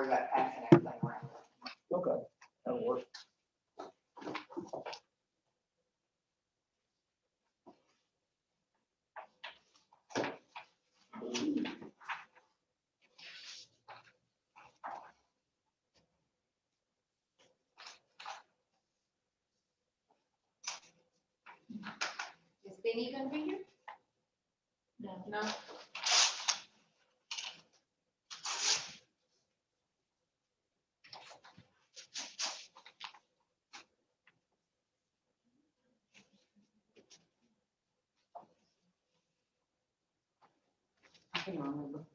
worry about passing everything around. Okay, that'll work. Is Benny gonna be here? No. I can't remember.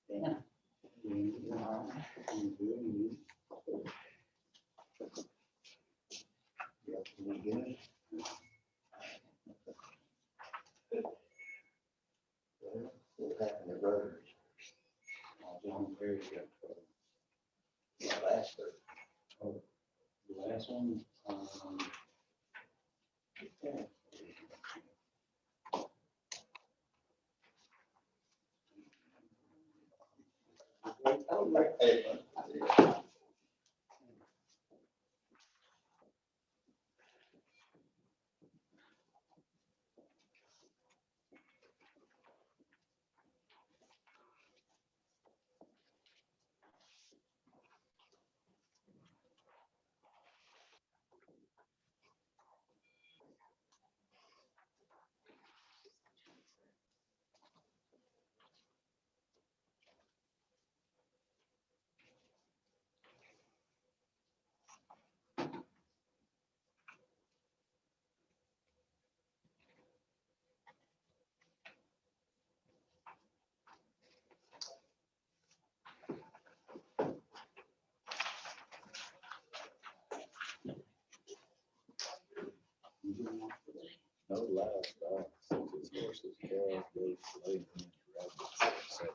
Yeah. What happened to Rotary? Last Thursday. The last one, Hey, no livestock, such as horses, cows, goats, laborers, rabbits, etc.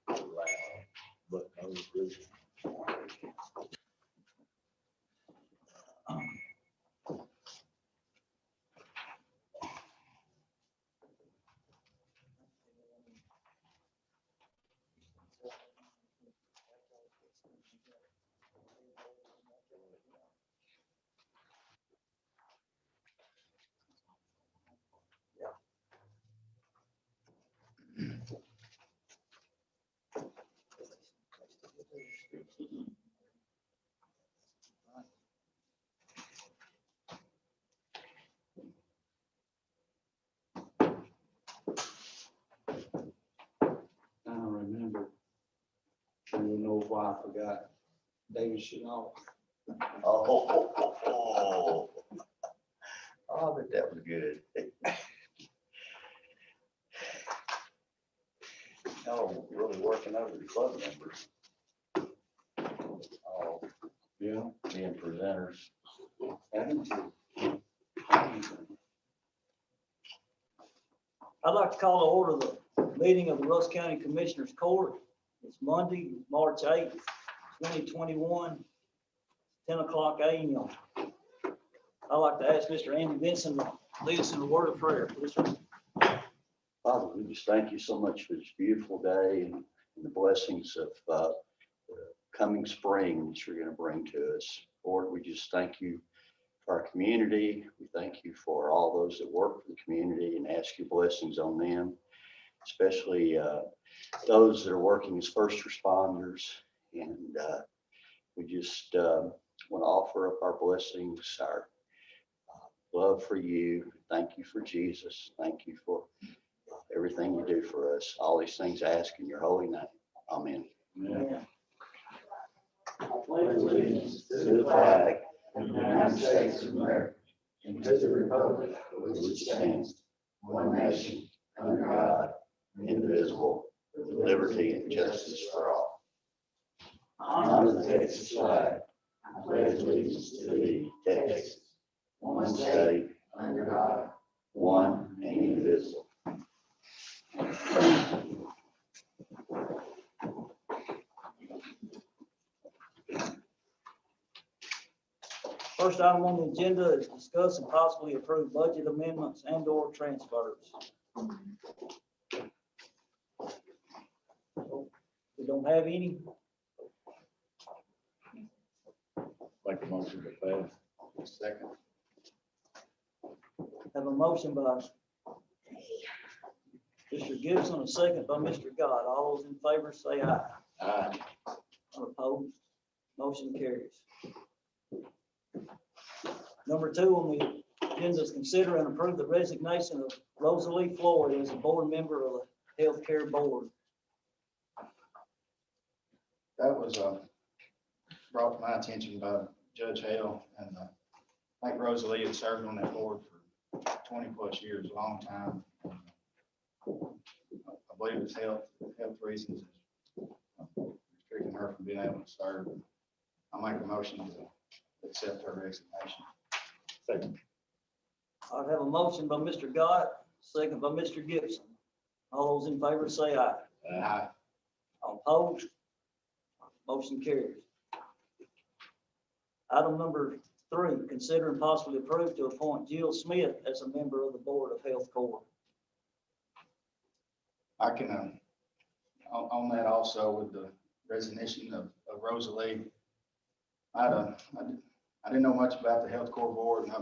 Allowed, but no grazing. I don't remember. And you know why I forgot David Chanel. Oh, I bet that was good. Oh, really working over the club members. Oh, Yeah. being presenters. Haven't you? I'd like to call to order the meeting of the Rusk County Commissioners Court. It's Monday, March 8th, 2021, 10 o'clock a.m. I'd like to ask Mr. Andy Benson to lead us in a word of prayer. Please, sir. Father, we just thank you so much for this beautiful day and and the blessings of the coming spring that you're going to bring to us. Lord, we just thank you for our community. We thank you for all those that work for the community and ask your blessings on them, especially those that are working as first responders. And we just want to offer up our blessings, our love for you. Thank you for Jesus. Thank you for everything you do for us. All these things I ask in your holy name. Amen. Yeah. I pledge allegiance to the flag of the United States of America and to the republic for which it stands, one nation, under God, indivisible, with liberty and justice for all. Honor the Texas flag. I pledge allegiance to thee, Texas, one state, under God, one and indivisible. First item on the agenda is discuss and possibly approve budget amendments and or transfers. We don't have any. Make a motion to pass. Second. Have a motion by Mr. Gibson, a second by Mr. God. All those in favor say aye. Aye. Opposed? Motion carries. Number 2 on the agenda is consider and approve the resignation of Rosalie Floyd as a board member of the Healthcare Board. That was brought to my attention by Judge Hale, and I think Rosalie had served on that board for 20 plus years, a long time. I believe it's health reasons restricting her from being able to serve. I'll make a motion to accept her resignation. Second. I have a motion by Mr. Gott, second by Mr. Gibson. All those in favor say aye. Aye. All opposed? Motion carries. Item number 3, consider and possibly approve to appoint Jill Smith as a member of the Board of Health Corps. I can, on that also with the resignation of Rosalie, I didn't know much about the Health Corps Board, and I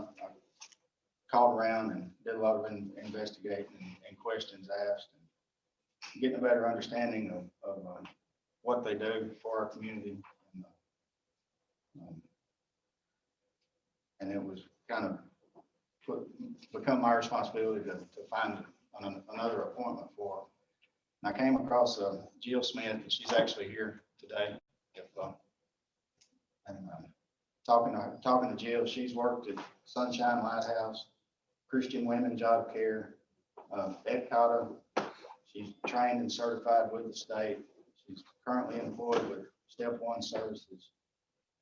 called around and did a lot of investigating and questions asked, and getting a better understanding of what they do for our community. And it was kind of become my responsibility to find another appointment for her. And I came across Jill Smith, and she's actually here today. Talking to Jill, she's worked at Sunshine Lighthouse, Christian Women Job Care, EdCata. She's trained and certified with the state. She's currently employed with Step 1 Services,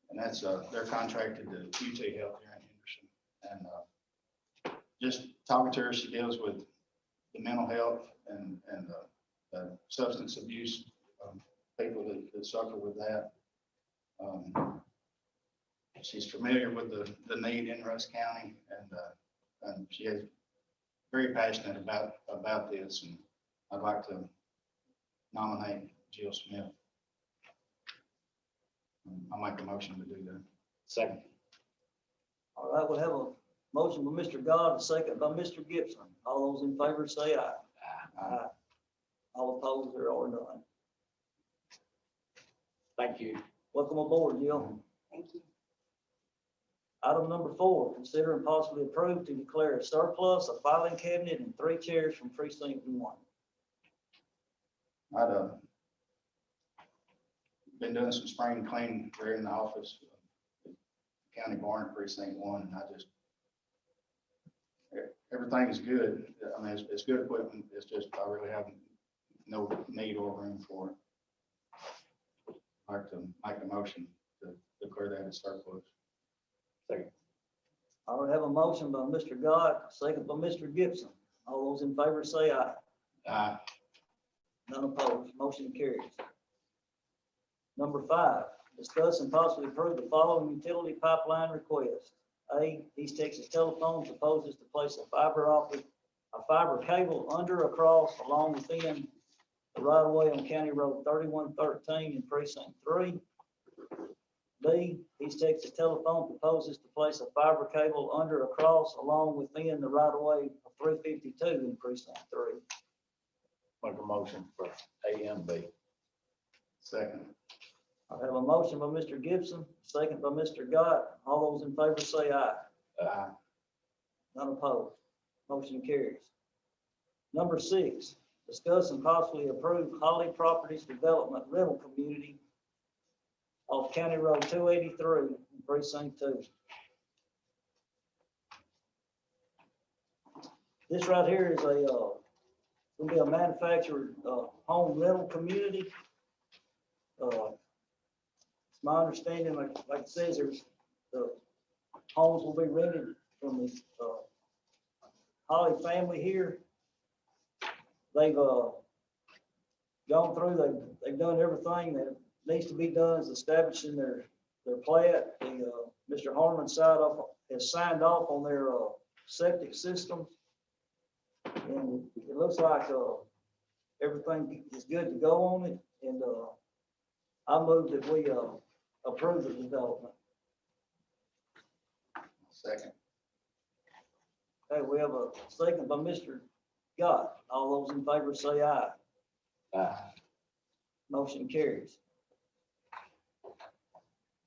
and that's they're contracted to UT Health here in Henderson. And just talking to her, she deals with the mental health and substance abuse people that suffer with that. She's familiar with the need in Rusk County, and she is very passionate about this, and I'd like to nominate Jill Smith. I'll make a motion to do that. Second. All right, we'll have a motion by Mr. God, a second by Mr. Gibson. All those in favor say aye. Aye. All opposed, there are none. Thank you. Welcome aboard, Jill. Thank you. Item number 4, consider and possibly approve to declare a surplus, a filing cabinet, and 3 chairs from precinct 1. I'd been doing some spring cleaning here in the office, county barn precinct 1, and everything is good. I mean, it's good equipment. It's just, I really have no need or room for it. I'd like to make a motion to declare that as surplus. Second. I already have a motion by Mr. God, second by Mr. Gibson. All those in favor say aye. Aye. None opposed. Motion carries. Number 5, discuss and possibly approve the following utility pipeline request. A, East Texas Telephone proposes to place a fiber cable under, across, along within the right of way on County Road 3113 in precinct 3. B, East Texas Telephone proposes to place a fiber cable under across along within the right of way of 352 in precinct 3. Make a motion for A and B. Second. I have a motion by Mr. Gibson, second by Mr. Gott. All those in favor say aye. Aye. None opposed. Motion carries. Number 6, discuss and possibly approve Holly Properties Development Rental Community off County Road 283 in precinct 2. This right here is will be a manufactured home rental community. It's my understanding, like it says, the homes will be rented from the Holly family here. They've gone through, they've done everything that needs to be done, is establishing their plat. Mr. Harmon has signed off on their septic system. And it looks like everything is good to go on it. And I move that we approve the development. Second. Okay, we have a second by Mr. Gott. All those in favor say aye. Aye. Motion carries.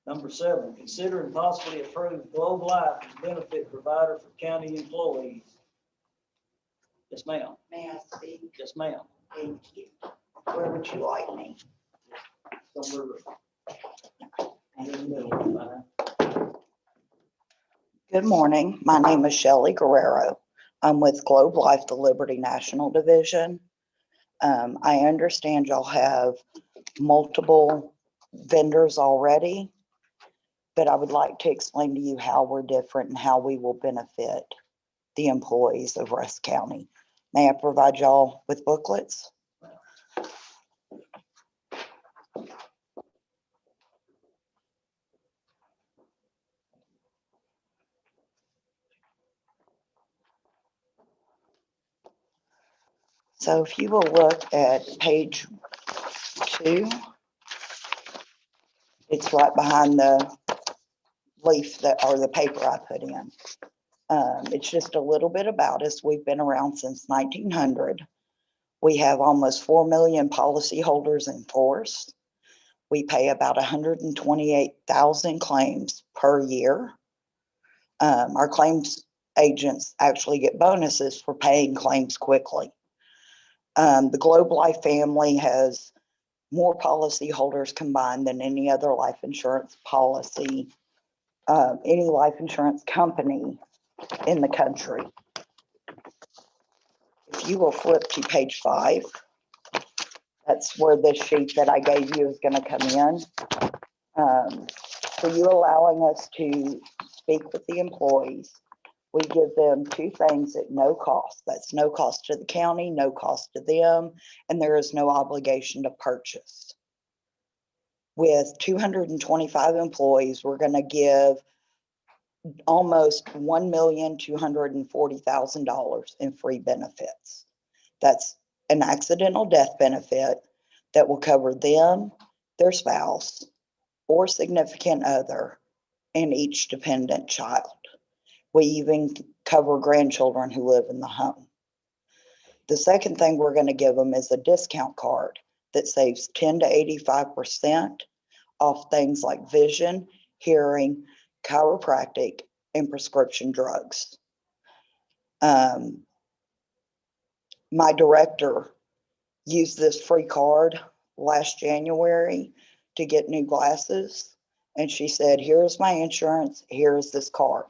Number 7, consider and possibly approve Globe Life as benefit provider for county employees. Yes, ma'am. May I speak? Yes, ma'am. Thank you. Where would you like me? Somewhere in the middle, fine. Good morning. My name is Shelley Guerrero. I'm with Globe Life, the Liberty National Division. I understand y'all have multiple vendors already, but I would like to explain to you how we're different and how we will benefit the employees of Rusk County. May I provide y'all with booklets? So if you will look at page 2, it's right behind the leaf that, or the paper I put in. It's just a little bit about us. We've been around since 1900. We have almost 4 million policyholders in force. We pay about 128,000 claims per year. Our claims agents actually get bonuses for paying claims quickly. The Globe Life family has more policyholders combined than any other life insurance policy, any life insurance company in the country. If you will flip to page 5, that's where this sheet that I gave you is going to come in. For you allowing us to speak with the employees, we give them 2 things at no cost. That's no cost to the county, no cost to them, and there is no obligation to purchase. With 225 employees, we're going to give almost $1,240,000 in free benefits. That's an accidental death benefit that will cover them, their spouse, or significant other, and each dependent child. We even cover grandchildren who live in the home. The second thing we're going to give them is a discount card that saves 10 to 85% off things like vision, hearing, chiropractic, and prescription drugs. My director used this free card last January to get new glasses. And she said, here's my insurance, here's this card,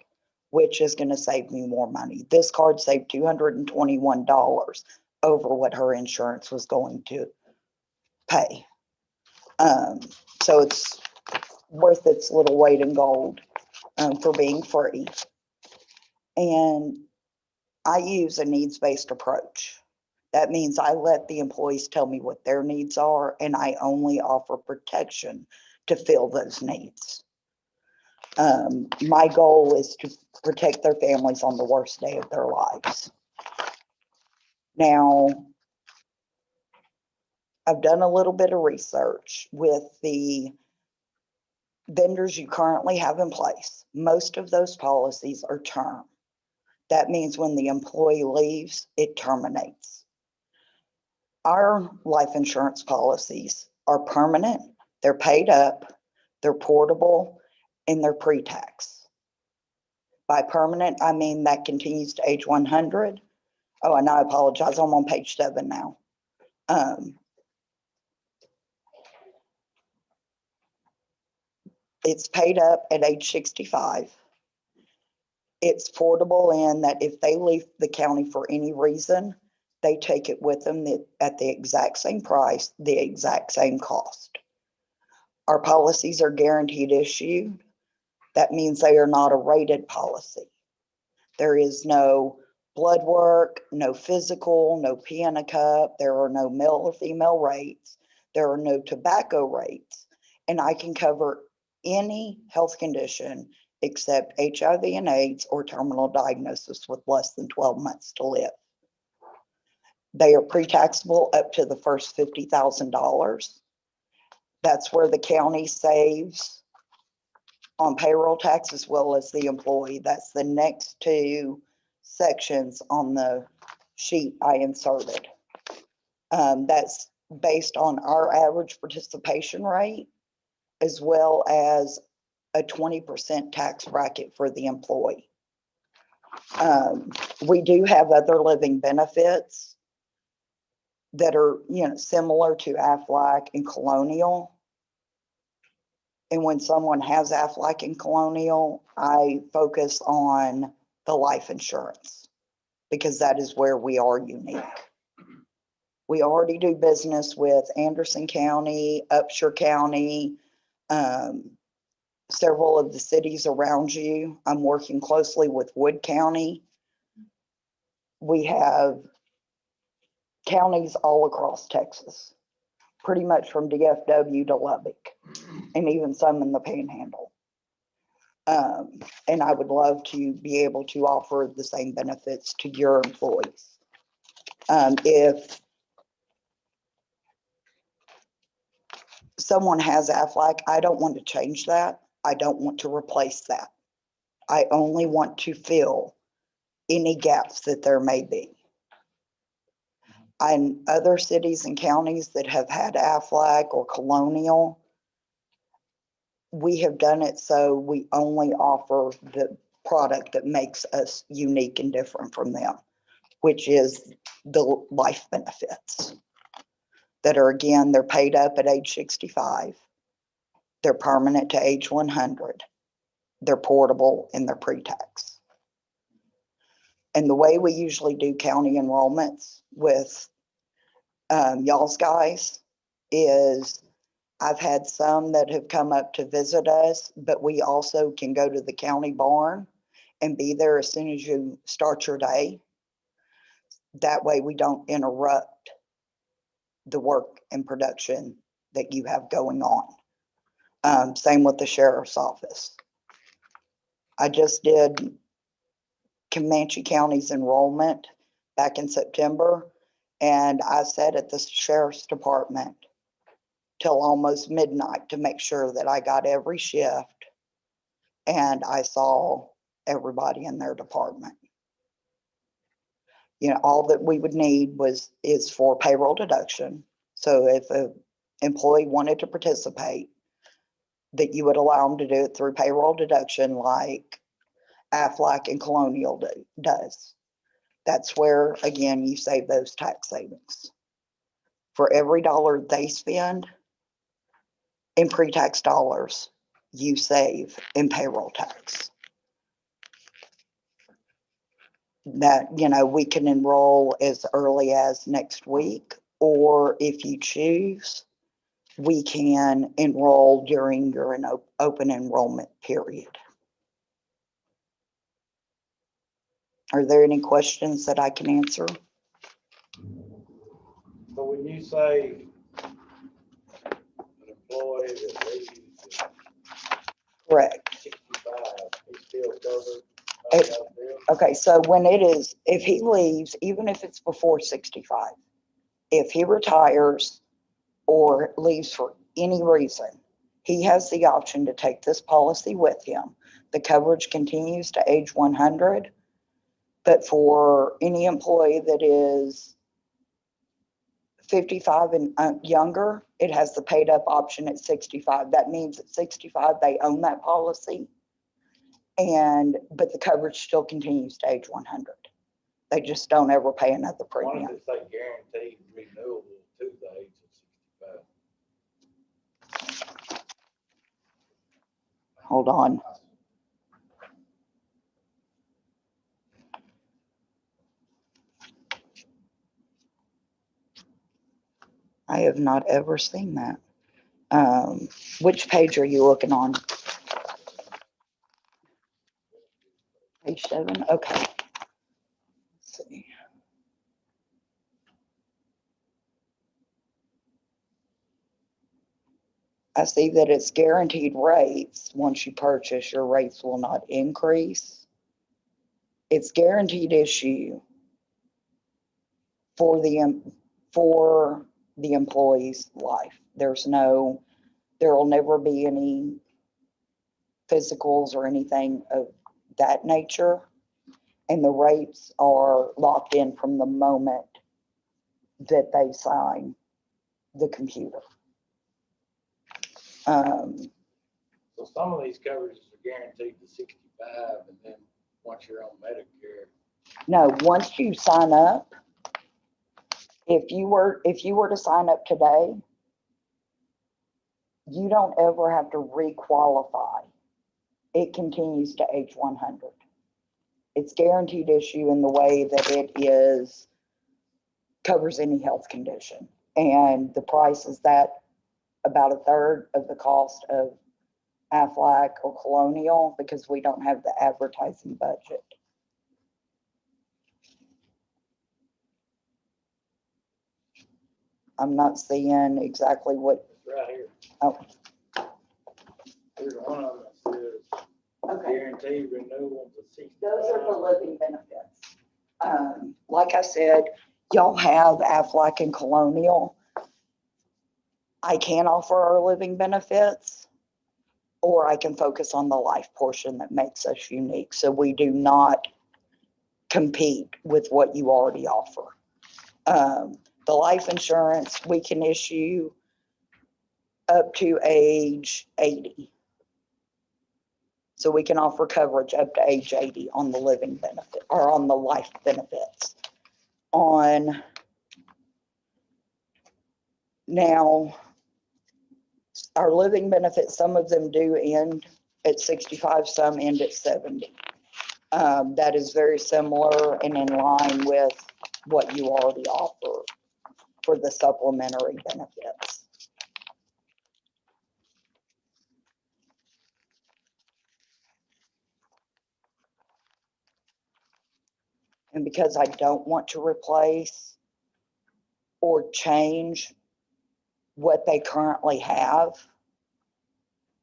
which is going to save me more money. This card saved $221 over what her insurance was going to pay. So it's worth its little weight in gold for being free. And I use a needs-based approach. That means I let the employees tell me what their needs are, and I only offer protection to fill those needs. My goal is to protect their families on the worst day of their lives. Now, I've done a little bit of research with the vendors you currently have in place. Most of those policies are term. That means when the employee leaves, it terminates. Our life insurance policies are permanent, they're paid up, they're portable, and they're pre-tax. By permanent, I mean that continues to age 100. Oh, and I apologize, I'm on page 7 now. It's paid up at age 65. It's portable in that if they leave the county for any reason, they take it with them at the exact same price, the exact same cost. Our policies are guaranteed issue. That means they are not a rated policy. There is no blood work, no physical, no pee in a cup. There are no male or female rates. There are no tobacco rates. And I can cover any health condition except HIV and AIDS or terminal diagnosis with less than 12 months to live. They are pre-taxable up to the first $50,000. That's where the county saves on payroll tax as well as the employee. That's the next 2 sections on the sheet I inserted. That's based on our average participation rate as well as a 20% tax bracket for the employee. We do have other living benefits that are, similar to Aflac and Colonial. And when someone has Aflac and Colonial, I focus on the life insurance because that is where we are unique. We already do business with Anderson County, Upshur County, several of the cities around you. I'm working closely with Wood County. We have counties all across Texas, pretty much from DFW to Lubbock, and even some in the Panhandle. And I would love to be able to offer the same benefits to your employees. If someone has Aflac, I don't want to change that. I don't want to replace that. I only want to fill any gaps that there may be. In other cities and counties that have had Aflac or Colonial, we have done it so we only offer the product that makes us unique and different from them, which is the life benefits that are, again, they're paid up at age 65. They're permanent to age 100. They're portable and they're pre-tax. And the way we usually do county enrollments with y'all's guys is I've had some that have come up to visit us, but we also can go to the county barn and be there as soon as you start your day. That way we don't interrupt the work and production that you have going on. Same with the sheriff's office. I just did Comanche County's enrollment back in September, and I sat at the sheriff's department till almost midnight to make sure that I got every shift and I saw everybody in their department. All that we would need is for payroll deduction. So if an employee wanted to participate, that you would allow them to do it through payroll deduction like Aflac and Colonial does. That's where, again, you save those tax savings. For every dollar they spend in pre-tax dollars, you save in payroll tax. That, we can enroll as early as next week, or if you choose, we can enroll during your open enrollment period. Are there any questions that I can answer? So when you say an employee that leaves at Correct. 65, he's still covered? It- Okay, so if he leaves, even if it's before 65, if he retires or leaves for any reason, he has the option to take this policy with him. The coverage continues to age 100, but for any employee that is 55 and younger, it has the paid up option at 65. That means at 65, they own that policy. But the coverage still continues to age 100. They just don't ever pay another Why premium. don't they say guaranteed renewable to the age of 65? Hold on. I have not ever seen that. Which page are you looking on? Page 7? Okay. Let's see. I see that it's guaranteed rates. Once you purchase, your rates will not increase. It's guaranteed issue for the employee's life. There will never be any physicals or anything of that nature. And the rates are locked in from the moment that they sign the computer. So some of these coverages are guaranteed to 65, and then once you're on Medicare, No, once you sign up, if you were to sign up today, you don't ever have to requalify. It continues to age 100. It's guaranteed issue in the way that it is covers any health condition. And the price is that about a third of the cost of Aflac or Colonial, because we don't have the advertising budget. I'm not seeing exactly what. it's right here. Oh. Here's one of them that says guaranteed renewal to 65. Those are the living benefits. Like I said, y'all have Aflac and Colonial. I can offer our living benefits, or I can focus on the life portion that makes us unique. So we do not compete with what you already offer. The life insurance, we can issue up to age 80. So we can offer coverage up to age 80 on the living benefit or on the life benefits. Now, our living benefits, some of them do end at 65, some end at 70. That is very similar and in line with what you already offer for the supplementary benefits. And because I don't want to replace or change what they currently have,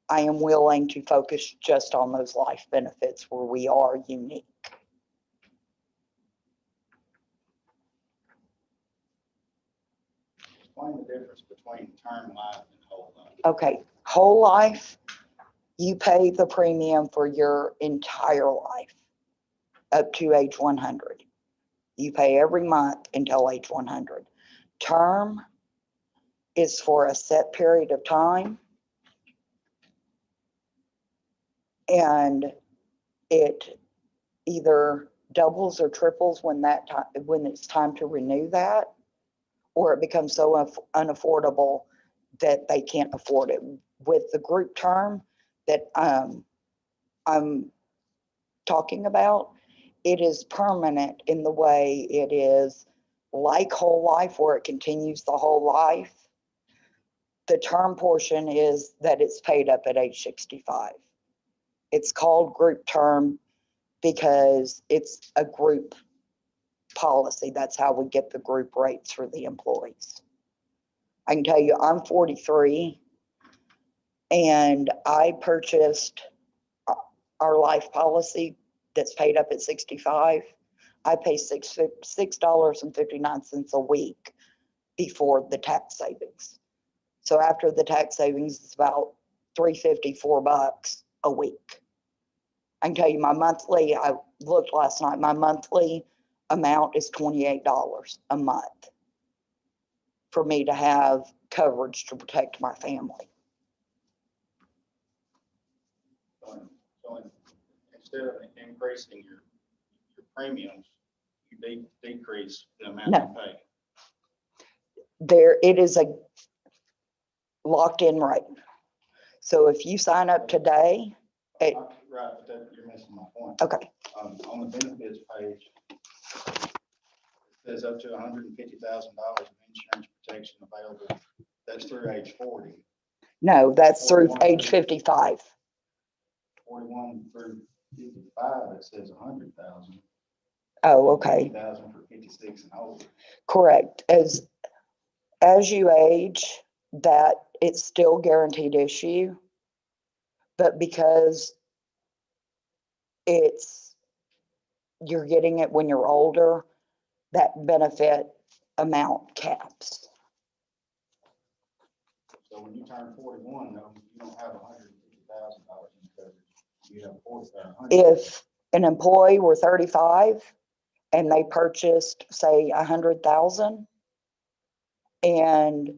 I am willing to focus just on those life benefits where we are unique. Explain the difference between term life and whole life. Okay, whole life, you pay the premium for your entire life up to age 100. You pay every month until age 100. Term is for a set period of time, and it either doubles or triples when it's time to renew that, or it becomes so unaffordable that they can't afford it. With the group term that I'm talking about, it is permanent in the way it is like whole life, where it continues the whole life. The term portion is that it's paid up at age 65. It's called group term because it's a group policy. That's how we get the group rates for the employees. I can tell you, I'm 43 and I purchased our life policy that's paid up at 65. I pay $6.59 a week before the tax savings. So after the tax savings, it's about $3.54 a week. I can tell you my monthly, I looked last night, my monthly amount is $28 a month for me to have coverage to protect my family. So instead of increasing your premiums, you decrease the amount No. you pay. There, it is a locked in rate. So if you sign up today, Right, but that, you're missing my point. okay, On the benefits page, it says up to $150,000 of insurance protection available. That's through age 40. no, that's through 41. age 55. 41 through 55, it says 100,000. Oh, okay, 50,000 for 56 and older. correct. As you age, that it's still guaranteed issue. But because you're getting it when you're older, that benefit amount caps. So when you turn 41, though, you don't have $150,000 in coverage. You have 40,000. If an employee were 35 and they purchased, say, 100,000 and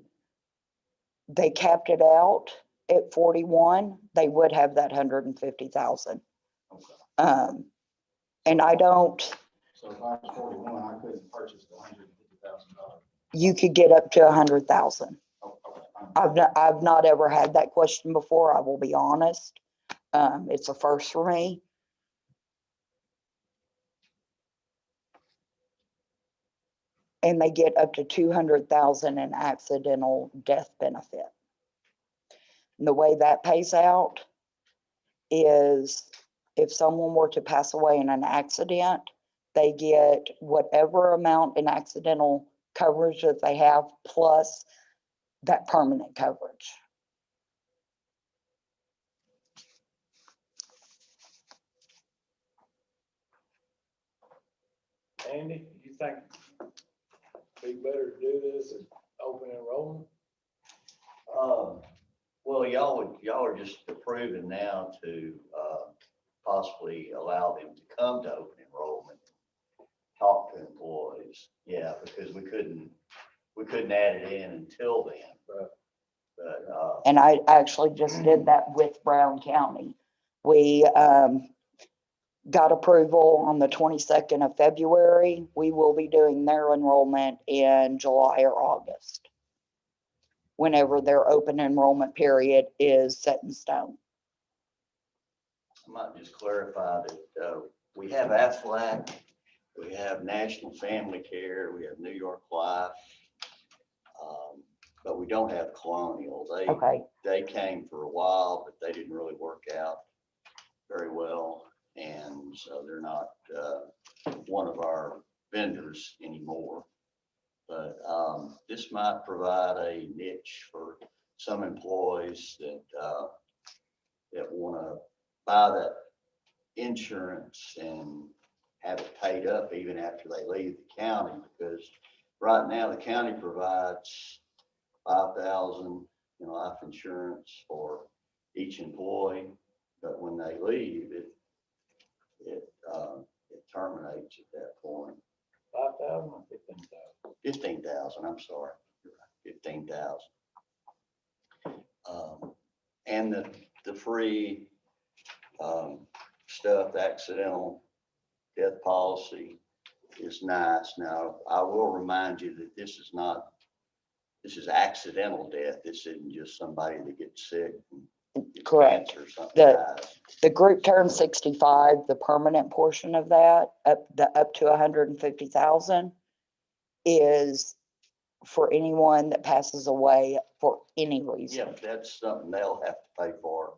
they capped it out at 41, they would have that 150,000. And I don't, So if I was 41, I couldn't purchase the $150,000. you could get up to 100,000. Oh, okay, fine. I've not ever had that question before, I will be honest. It's a first for me. And they get up to 200,000 in accidental death benefit. And the way that pays out is if someone were to pass away in an accident, they get whatever amount in accidental coverage that they have plus that permanent coverage. Andy, you think it'd be better to do this at open enrollment? Well, y'all are just approving now to, possibly allow them to come to open enrollment, talk to employees. Yeah, because we couldn't add it in until then. Right. But, And I actually just did that with Brown County. We got approval on the 22nd of February. We will be doing their enrollment in July or August, whenever their open enrollment period is set in stone. I might just clarify that, we have Aflac, we have National Family Care, we have New York Life, but we don't have Colonial. Okay, They came for a while, but they didn't really work out very well. And so they're not, one of our vendors anymore. But, this might provide a niche for some employees that want to buy that insurance and have it paid up even after they leave the county, because right now the county provides 5,000 in life insurance for each employee, but when they leave, it terminates at that point. 5,000 or 15,000? 15,000, I'm sorry, 15,000. And the free stuff, the accidental death policy is nice. Now, I will remind you that this is accidental death. This isn't just somebody that gets sick and gets correct. cancer or something. The- dies. The group term 65, the permanent portion of that, up to 150,000 is for anyone that passes away for any Yeah, reason. but that's something they'll have to pay for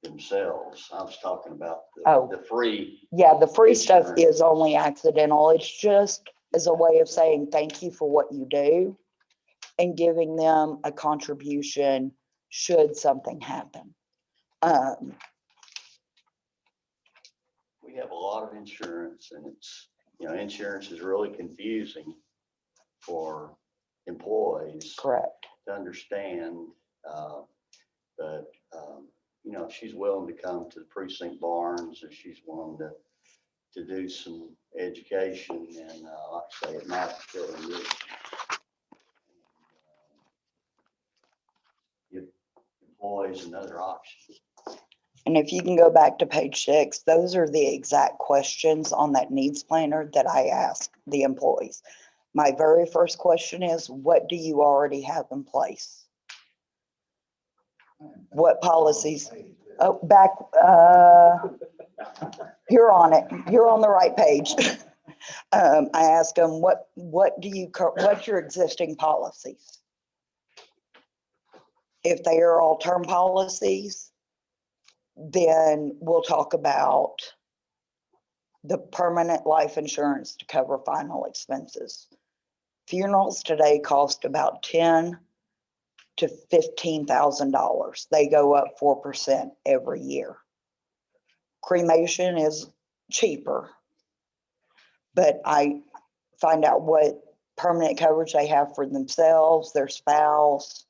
themselves. I was talking about Oh. the free. Yeah, the free stuff Insurance. is only accidental. It's just as a way of saying thank you for what you do and giving them a contribution should something happen. We have a lot of insurance, and it's, insurance is really confusing for employees Correct. to understand, But, you know, if she's willing to come to the precinct barns, if she's willing to do some education, and like I say, it might really is. Give employees another option. And if you can go back to page 6, those are the exact questions on that needs planner that I ask the employees. My very first question is, what do you already have in place? What policies? Oh, back, you're on it. You're on the right page. I asked them, what's your existing policies? If they are all term policies, then we'll talk about the permanent life insurance to cover final expenses. Funerals today cost about $10,000 to $15,000. They go up 4% every year. Cremation is cheaper, but I find out what permanent coverage they have for themselves, their spouse,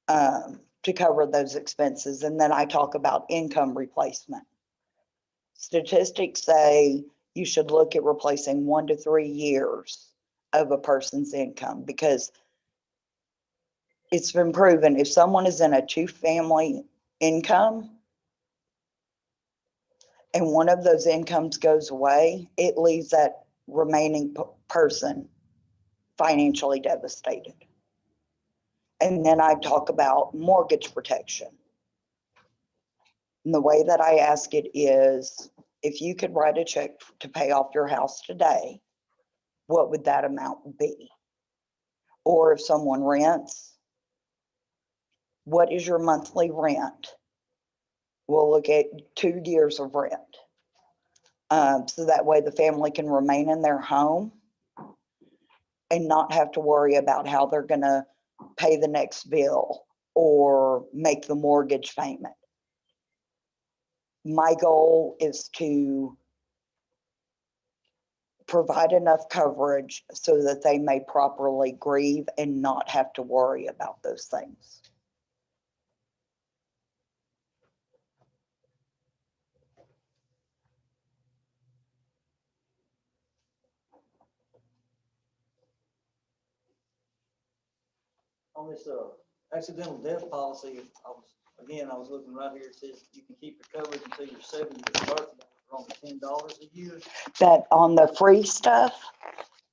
to cover those expenses. And then I talk about income replacement. Statistics say you should look at replacing 1 to 3 years of a person's income, because it's been proven if someone is in a 2-family income and one of those incomes goes away, it leaves that remaining person financially devastated. And then I talk about mortgage protection. And the way that I ask it is, if you could write a check to pay off your house today, what would that amount be? Or if someone rents, what is your monthly rent? We'll look at 2 years of rent. So that way the family can remain in their home and not have to worry about how they're gonna pay the next bill or make the mortgage payment. My goal is to provide enough coverage so that they may properly grieve and not have to worry about those things. On this, accidental death policy, I was looking right here, it says you can keep your coverage until your 70th birthday for only $10 a year. That on the free stuff,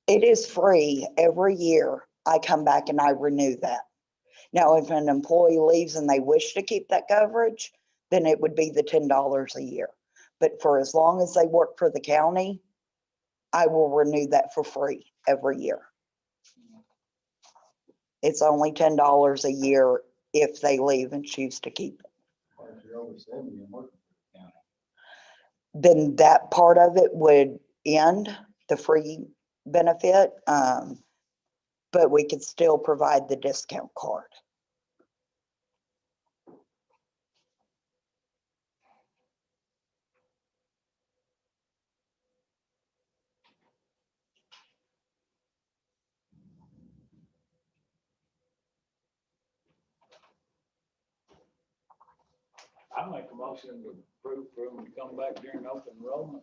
it is free every year. I come back and I renew that. Now, if an employee leaves and they wish to keep that coverage, then it would be the $10 a year. But for as long as they work for the county, I will renew that for free every year. It's only $10 a year if they leave and choose to keep it. If you're over 70 and working for the county. Then that part of it would end, the free benefit, but we could still provide the discount card. I make a motion to approve for them to come back during open enrollment.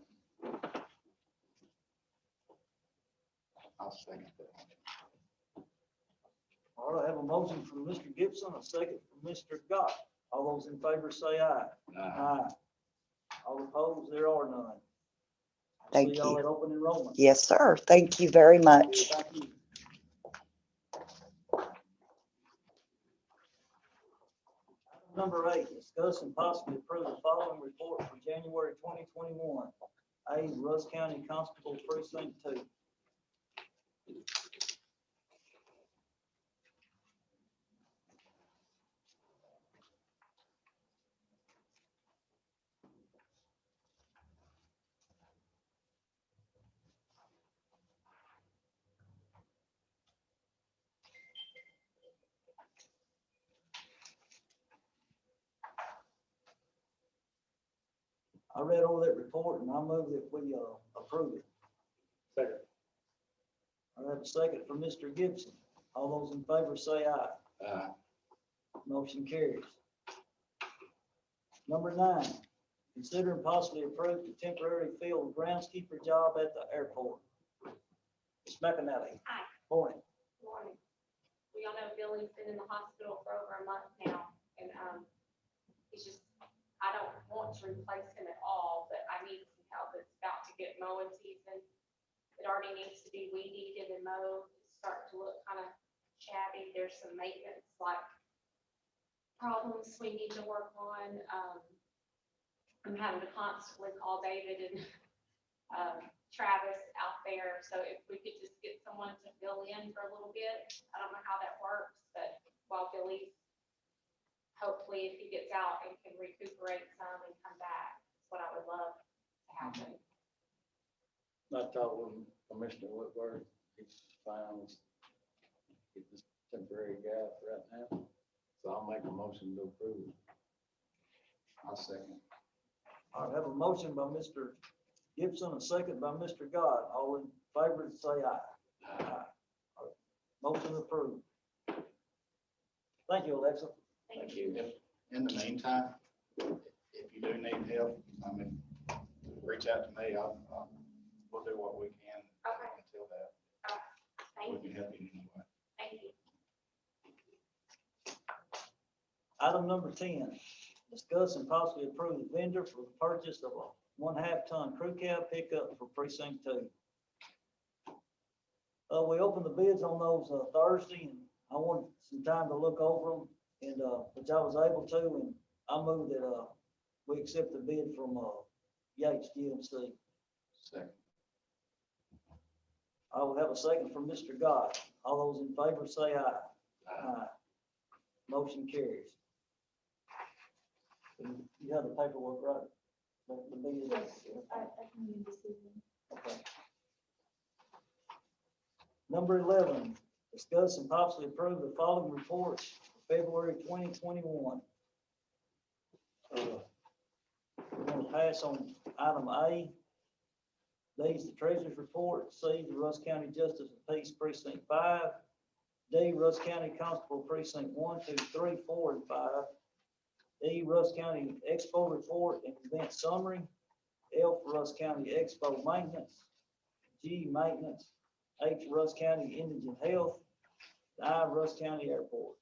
I'll second that. All right, I have a motion from Mr. Gibson, a second from Mr. Gott. All those in favor say aye. Aye. All opposed, there are none. Thank See y'all you. at open enrollment. Yes, sir. Thank you very much. Thank you. Item number 8, discuss and possibly approve the following report for January 2021. A, Rusk County Constable Precinct 2. I read over that report and I move that we approve it. Second. I have a second from Mr. Gibson. All those in favor say aye. Motion carries. Number 9, consider and possibly approve the temporary field groundskeeper job at the airport. Ms. McAnally. Hi. Morning. Morning. We all know Billy's been in the hospital for over a month now, and, he's just, I don't want to replace him at all, but I need some help. It's about to get mowing season. It already needs to be weed eated and mowed. It's starting to look kind of shabby. There's some maintenance, like, problems we need to work on. I'm having to constantly call David and, Travis out there, so if we could just get someone to fill in for a little bit, I don't know how that works, but while Billy, hopefully if he gets out and can recuperate some and come back, that's what I would love to happen. I talked with Commissioner Whitworth, he's fine, get this temporary guy right now, so I'll make a motion to approve. I'll second. I have a motion by Mr. Gibson, a second by Mr. God. All in favor, say aye. Aye. Motion approved. Thank you, Alexa. Thank you. In the meantime, if you do need help, I mean, reach out to me. We'll do what we can Okay. until that. Thank We you, can help you in any way. thank you. Item number 10, discuss and possibly approve the vendor for the purchase of a 1/2 ton crew cab pickup for precinct 2. We opened the bids on those Thursday, and I wanted some time to look over them, and which I was able to, and I moved that we accept the bid from Yates GMC. Second. I will have a second from Mr. God. All those in favor say aye. Aye. Motion carries. You have the paperwork, right? The bid. Okay. Number 11, discuss and possibly approve the following reports for February 2021. We're going to pass on item A. D is the treasurer's report. C, the Rusk County Justice of Peace Precinct 5. D, Rusk County Constable Precinct 1, 2, 3, 4, and 5. E, Rusk County Expo Report and Event Summary. F, Rusk County Expo Maintenance. G, Maintenance. H, Rusk County Indigent Health. I, Rusk County Airport.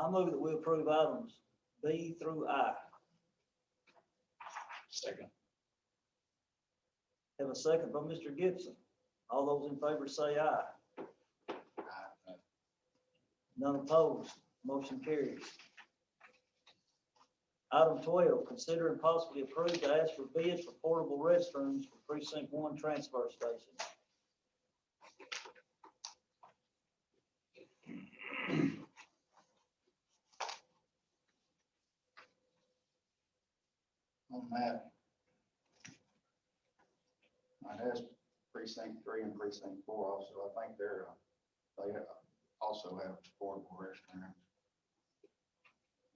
I move that we approve items B through I. Second. Have a second by Mr. Gibson. All those in favor say aye. None opposed, motion carries. Item 12, consider and possibly approve to ask for bids for portable restrooms for precinct 1 transfer station. On that, I'd ask precinct 3 and precinct 4 also. I think they also have portable restrooms.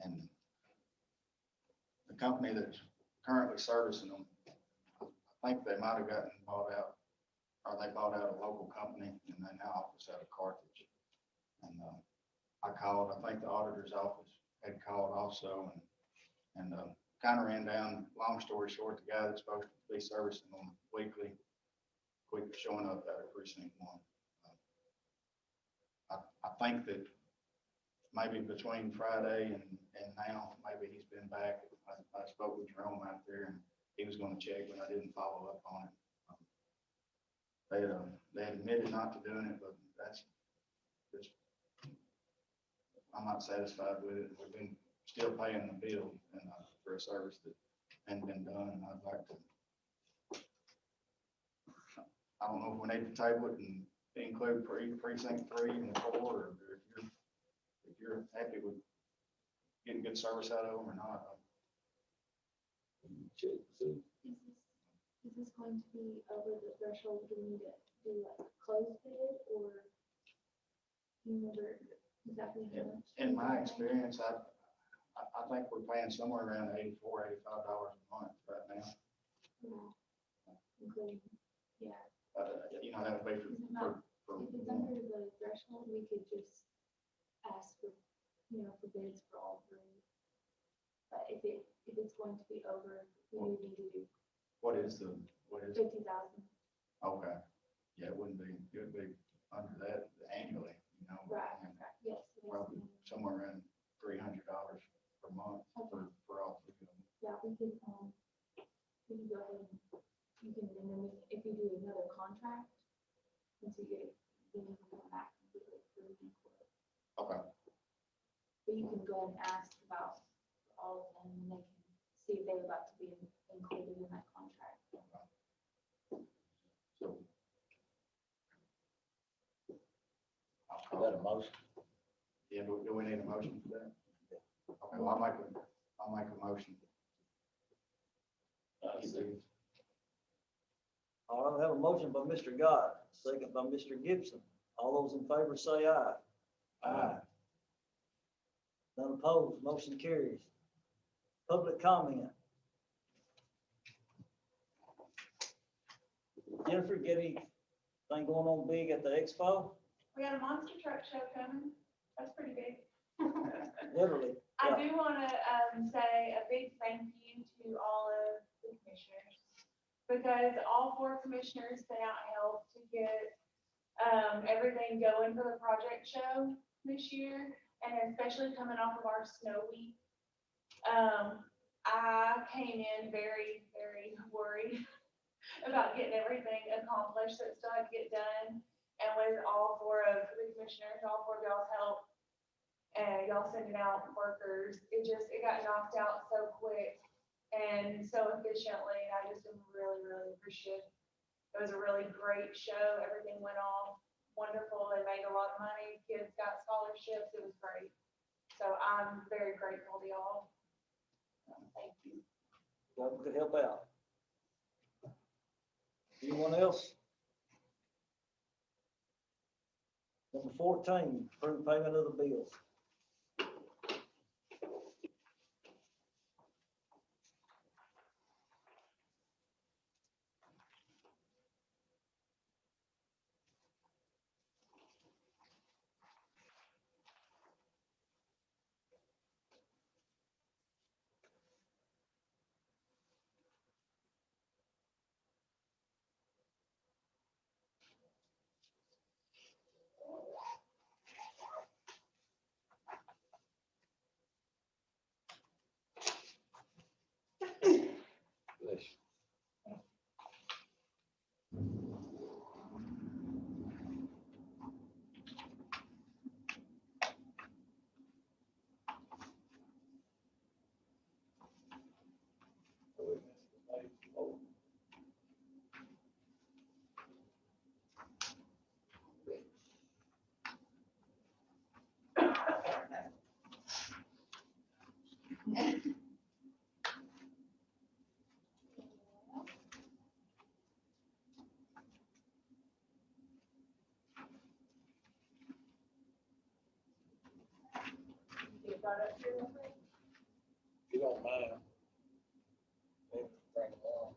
And the company that's currently servicing them, I think they might have gotten bought out, or they bought out a local company and they now office out of Carthage. And I called, I think the auditor's office had called also and kind of ran down, long story short, the guy that's supposed to be servicing them weekly, quit showing up at precinct 1. I think that maybe between Friday and now, maybe he's been back. I spoke with Jerome out there and he was going to check, but I didn't follow up on it. They had admitted not to doing it, but that's just, I'm not satisfied with it. We've been still paying the bill and for a service that hadn't been done. And I'd like to, I don't know if we need to table it and include precinct 3 and 4, or if you're happy with getting good service out of them or not. Is this going to be over the threshold? Do we need to do like a closed bid or do you remember exactly how much? In my experience, I think we're paying somewhere around $84, $85 a month right now. Yeah. Including, yeah. You know, that would be Is it not, for if it's under the threshold, we could just ask for, for bids for all 3. But if it's going to be over, we would need to do what is 50,000. okay. Yeah, it would be under that annually, Right, and right, yes. probably somewhere around $300 per month for all 3 of them. Yeah, we can go ahead and you can, and then if you do another contract, once you get, then you can come back and do it for the quote. Okay. But you can go and ask about all of them and they can see if they would like to be included in that contract. So. Is that a motion? Yeah, do we need a motion for that? Okay, well, I'll make a motion. All right, we have a motion by Mr. Gott, second by Mr. Gibson. All those in favor say aye. Aye. None opposed, motion carries. Public comment. Jennifer, get anything going on big at the expo? We got a monster truck show coming. That's pretty big. Literally. I Yeah. do want to say a big thank you to all of the commissioners because all 4 commissioners sent out help to get everything going for the project show this year, and especially coming off of our snow week. I came in very, very worried about getting everything accomplished that still had to get done. And with all 4 of the commissioners, all 4 of y'all's help, and y'all sending out workers, it got knocked out so quick and so efficiently, and I just am really, really appreciative. It was a really great show, everything went off wonderful, they made a lot of money, kids got scholarships, it was great. So I'm very grateful to y'all. Thank you. Glad we could help out. Anyone else? Number 14, approve payment of the bills. Bless you. Get brought up here real quick. If you don't mind. Maybe bring it on.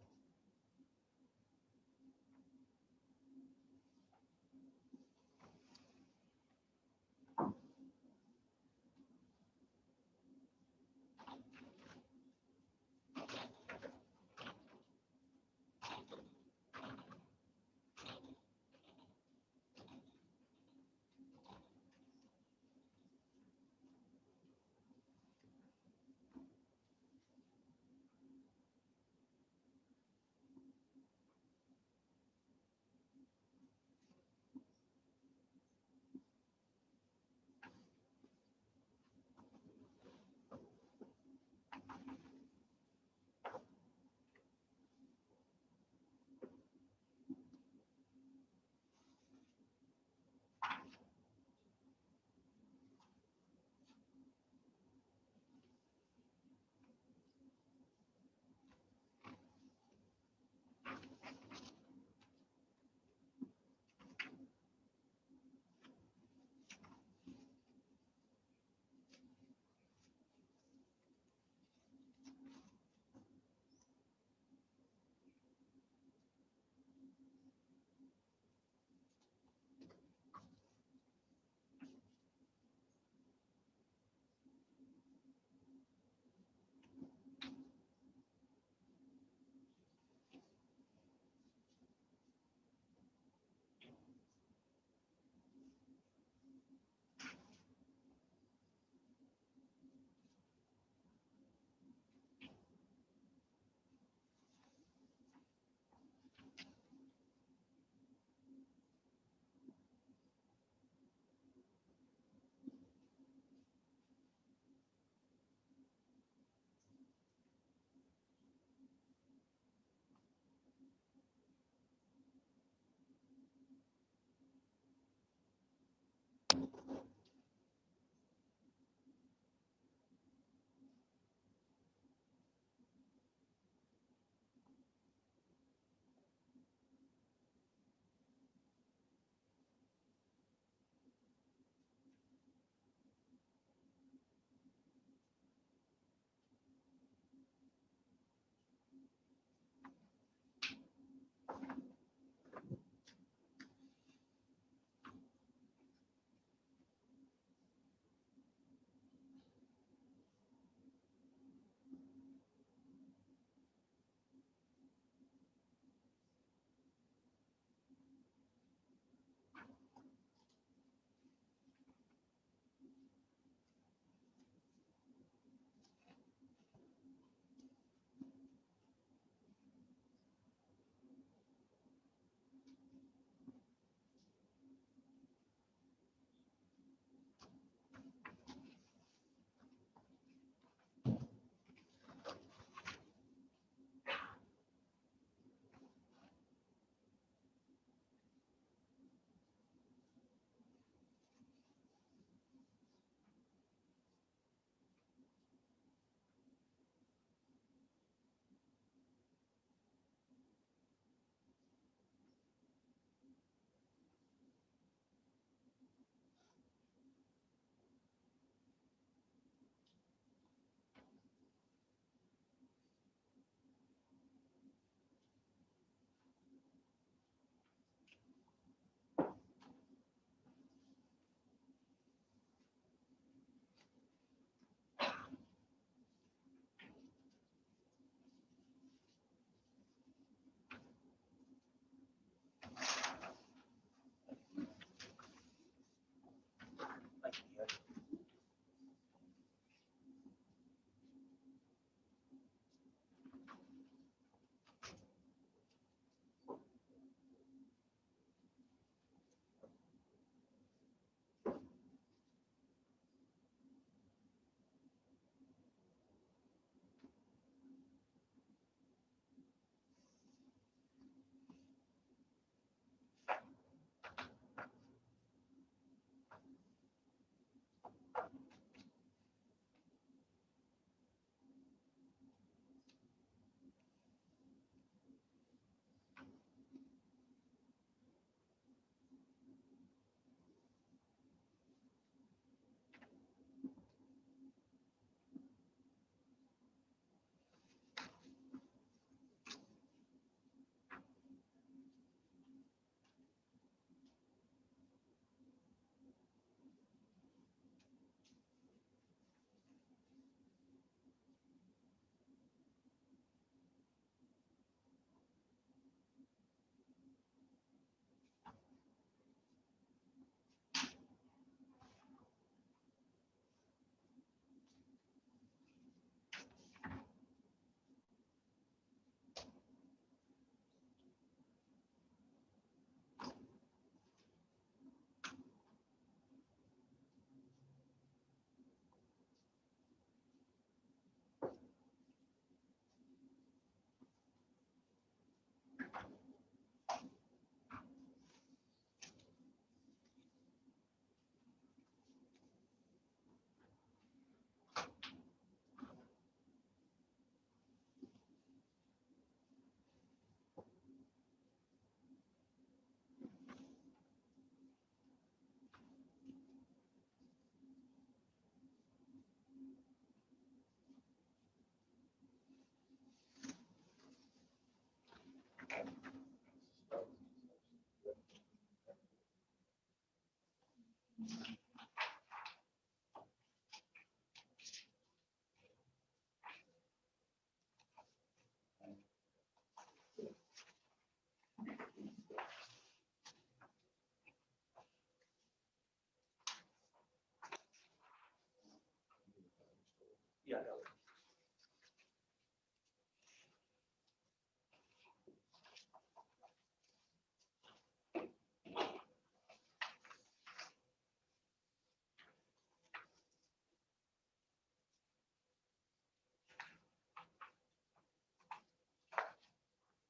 Yeah, I got it.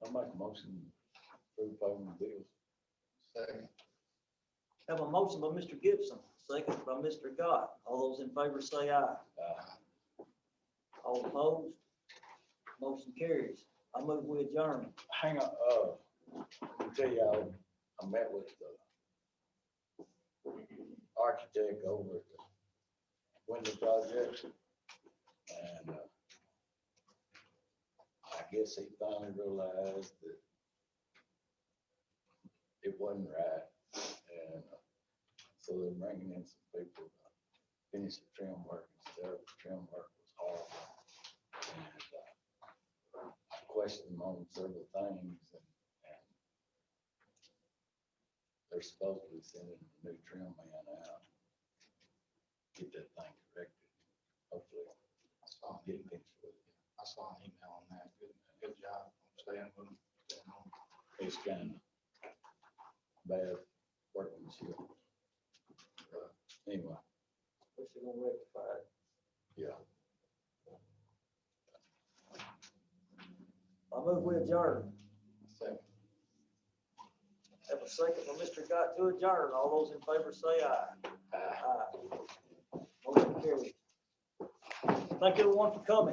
I'll make a motion to approve payment bills. Second. Have a motion by Mr. Gibson, second by Mr. Gott. All those in favor say aye. All opposed? Motion carries. I move we adjourn. Hang on, let me tell you, I met with the architect over at the window project. And, I guess he finally realized that it wasn't right. And, so they're bringing in some people to finish the trim work and stuff. The trim work was horrible. And, I questioned them on several things and they're supposedly sending a new trim man out. Get that thing corrected. Hopefully, I saw get an it fixed with it. I saw an email on that. Good job. I'm staying with them. Staying home. It's kind of bad workmanship. Anyway, Wish they gonna rectify it. yeah. I move we adjourn. Second. Have a second by Mr. Gott to adjourn. All those in favor say aye. Aye. Motion carries. Thank everyone for coming.